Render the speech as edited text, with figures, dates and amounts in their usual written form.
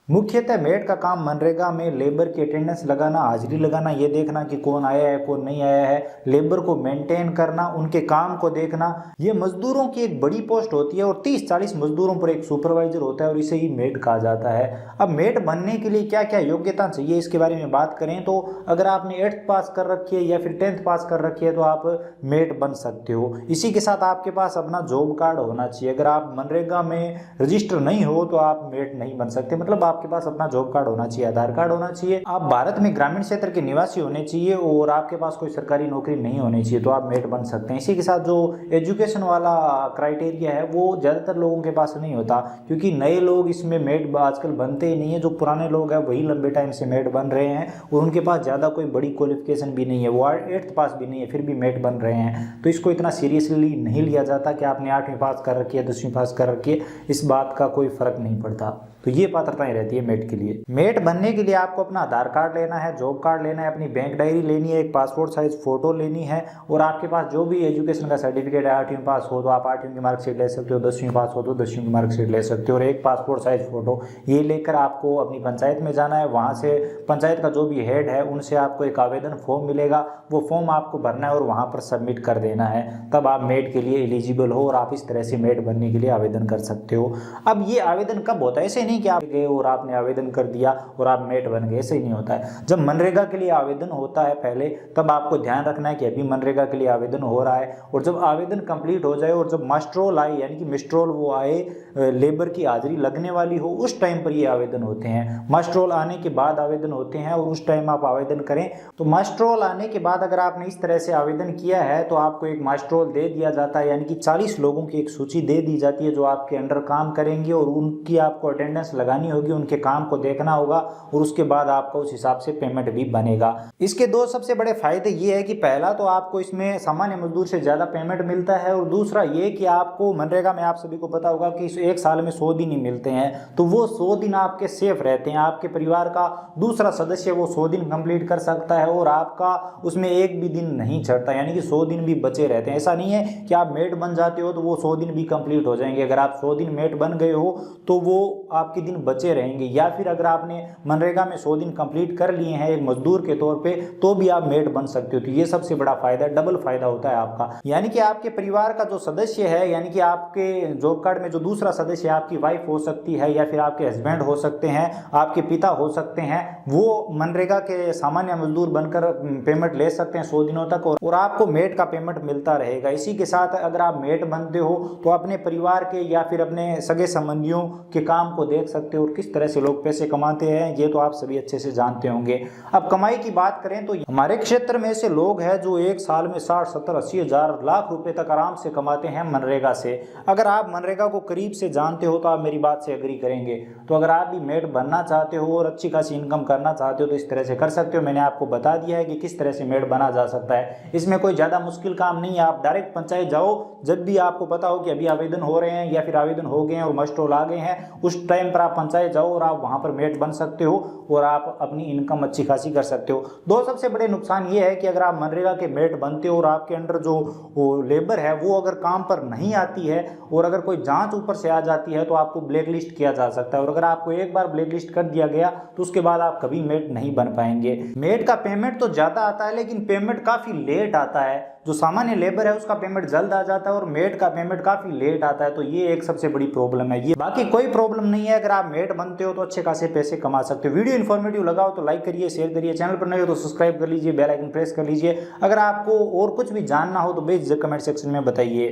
मुख्यतः मेड का काम मनरेगा में लेबर की अटेंडेंस लगाना, हाजिरी लगाना, ये देखना कि कौन आया है कौन नहीं आया है, लेबर को मेंटेन करना, उनके काम को देखना, ये मजदूरों की एक बड़ी पोस्ट होती है और 30-40 मजदूरों पर एक सुपरवाइजर होता है और इसे ही मेड कहा जाता है। अब मेड बनने के लिए क्या क्या योग्यता चाहिए इसके बारे में बात करें तो अगर आपने 8th पास कर रखी है या फिर 10th पास कर रखी है तो आप मेड बन सकते हो। इसी के साथ आपके पास अपना जॉब कार्ड होना चाहिए। अगर आप मनरेगा में रजिस्टर नहीं हो तो आप मेड नहीं बन सकते, मतलब आपके पास अपना जॉब कार्ड होना चाहिए, आधार कार्ड होना चाहिए, आप भारत में ग्रामीण क्षेत्र के निवासी होने चाहिए और आपके पास कोई सरकारी नौकरी नहीं होनी चाहिए तो आप मेड बन सकते हैं। इसी के साथ जो एजुकेशन वाला क्राइटेरिया है वो ज़्यादातर लोगों के पास नहीं होता क्योंकि नए लोग इसमें मेड आजकल बनते ही नहीं है। जो पुराने लोग हैं वही लंबे टाइम से मेड बन रहे हैं और उनके पास ज़्यादा कोई बड़ी क्वालिफिकेशन भी नहीं है, वो 8th पास भी नहीं है फिर भी मेड बन रहे हैं। तो इसको इतना सीरियसली नहीं लिया जाता कि आपने 8वीं पास कर रखी है 10वीं पास कर रखी है, इस बात का कोई फर्क नहीं पड़ता। तो ये पात्रताएं रहती है मेड के लिए। मेड बनने के लिए आपको अपना आधार कार्ड लेना है, जॉब कार्ड लेना है, अपनी बैंक डायरी लेनी है, एक पासपोर्ट साइज फोटो लेनी है और आपके पास जो भी एजुकेशन का सर्टिफिकेट है, 8वीं पास हो तो आप 8वीं की मार्कशीट ले सकते हो, 10वीं पास हो तो 10वीं की मार्कशीट ले सकते हो और एक पासपोर्ट साइज फोटो ये लेकर आपको अपनी पंचायत में जाना है। वहाँ से पंचायत का जो भी हेड है उनसे आपको एक आवेदन फॉर्म मिलेगा, वो फॉर्म आपको भरना है और वहाँ पर सबमिट कर देना है, तब आप मेड के लिए एलिजिबल हो और आप इस तरह से मेड बनने के लिए आवेदन कर सकते हो। अब ये आवेदन कब होता है, ऐसे नहीं कि आप गए और आपने आवेदन कर दिया और आप मेड बन गए, ऐसे ही नहीं होता है। जब मनरेगा के लिए आवेदन होता है पहले तब आपको ध्यान रखना है कि अभी मनरेगा के लिए आवेदन हो रहा है और जब आवेदन कंप्लीट हो जाए और जब मास्ट्रोल आए यानी कि मिस्ट्रोल वो आए, लेबर की हाजिरी लगने वाली हो, उस टाइम पर ये आवेदन होते हैं। मास्ट्रोल आने के बाद आवेदन होते हैं और उस टाइम आप आवेदन करें। तो मास्ट्रोल आने के बाद अगर आपने इस तरह से आवेदन किया है तो आपको एक मास्ट्रोल दे दिया जाता है, यानी कि 40 लोगों की एक सूची दे दी जाती है जो आपके अंडर काम करेंगे और उनकी आपको अटेंडेंस लगानी होगी, उनके काम को देखना होगा और उसके बाद आपको उस हिसाब से पेमेंट भी बनेगा। इसके दो सबसे बड़े फायदे ये है कि पहला तो आपको इसमें सामान्य मजदूर से ज्यादा पेमेंट मिलता है और दूसरा ये कि आपको मनरेगा में आप सभी को पता होगा कि एक साल में 100 दिन ही मिलते हैं, तो वो 100 दिन आपके सेफ रहते हैं। आपके परिवार का दूसरा सदस्य वो 100 दिन कंप्लीट कर सकता है और आपका उसमें एक भी दिन नहीं चढ़ता, यानी कि 100 दिन भी बचे रहते हैं। ऐसा नहीं है कि आप मेड बन जाते हो तो वो 100 दिन भी कंप्लीट हो जाएंगे। अगर आप 100 दिन मेड बन गए हो तो वो आपके दिन बचे रहेंगे, या फिर अगर आपने मनरेगा में 100 दिन कंप्लीट कर लिए हैं एक मजदूर के तौर पे तो भी आप मेड बन सकते हो। तो ये सबसे बड़ा फायदा, डबल फायदा होता है आपका, यानी कि आपके परिवार का जो सदस्य है, यानी कि आपके जॉब कार्ड में जो दूसरा सदस्य है, आपकी वाइफ हो सकती है या फिर आपके हस्बैंड हो सकते हैं, आपके पिता हो सकते हैं, वो मनरेगा के सामान्य मजदूर बनकर पेमेंट ले सकते हैं 100 दिनों तक और आपको मेड का पेमेंट मिलता रहेगा। इसी के साथ अगर आप मेड बनते हो तो अपने परिवार के या फिर अपने सगे संबंधियों के काम को देख सकते हो और किस तरह से लोग पैसे कमाते हैं ये तो आप सभी अच्छे से जानते होंगे। अब कमाई की बात करें तो हमारे क्षेत्र में ऐसे लोग हैं जो एक साल में 60, 70, 80 हजार लाख रुपए तक आराम से कमाते हैं मनरेगा से। अगर आप मनरेगा को करीब से जानते हो तो आप मेरी बात से एग्री करेंगे। तो अगर आप भी मेड बनना चाहते हो और अच्छी खासी इनकम करना चाहते हो तो इस तरह से कर सकते हो। मैंने आपको बता दिया है कि किस तरह से मेड बना जा सकता है, इसमें कोई ज़्यादा मुश्किल काम नहीं है। आप डायरेक्ट पंचायत जाओ, जब भी आपको पता हो कि अभी आवेदन हो रहे हैं या फिर आवेदन हो गए हैं और मस्ट्रोल आ गए हैं, उस टाइम पर आप पंचायत जाओ और आप वहाँ पर मेड बन सकते हो और आप अपनी इनकम अच्छी खासी कर सकते हो। दो सबसे बड़े नुकसान ये है कि अगर आप मनरेगा के मेड बनते हो और आपके अंडर जो लेबर है वो अगर काम पर नहीं आती है और अगर कोई जांच ऊपर से आ जाती है तो आपको ब्लैक लिस्ट किया जा सकता है और अगर आपको एक बार ब्लैक लिस्ट कर दिया गया तो उसके बाद आप कभी मेड नहीं बन पाएंगे। मेड का पेमेंट तो ज्यादा आता है लेकिन पेमेंट काफी लेट आता है। जो सामान्य लेबर है उसका पेमेंट जल्द आ जाता है और मेड का पेमेंट काफी लेट आता है, तो ये एक सबसे बड़ी प्रॉब्लम है। ये बाकी कोई प्रॉब्लम नहीं है, अगर आप मेड बनते हो तो अच्छे खासे पैसे कमा सकते हो। वीडियो इन्फॉर्मेटिव लगा हो तो लाइक करिए, शेयर करिए, चैनल पर नए हो तो सब्सक्राइब कर लीजिए, बेल आइकन प्रेस कर लीजिए। अगर आपको और कुछ भी जानना हो तो बेझिझक कमेंट सेक्शन में बताइए।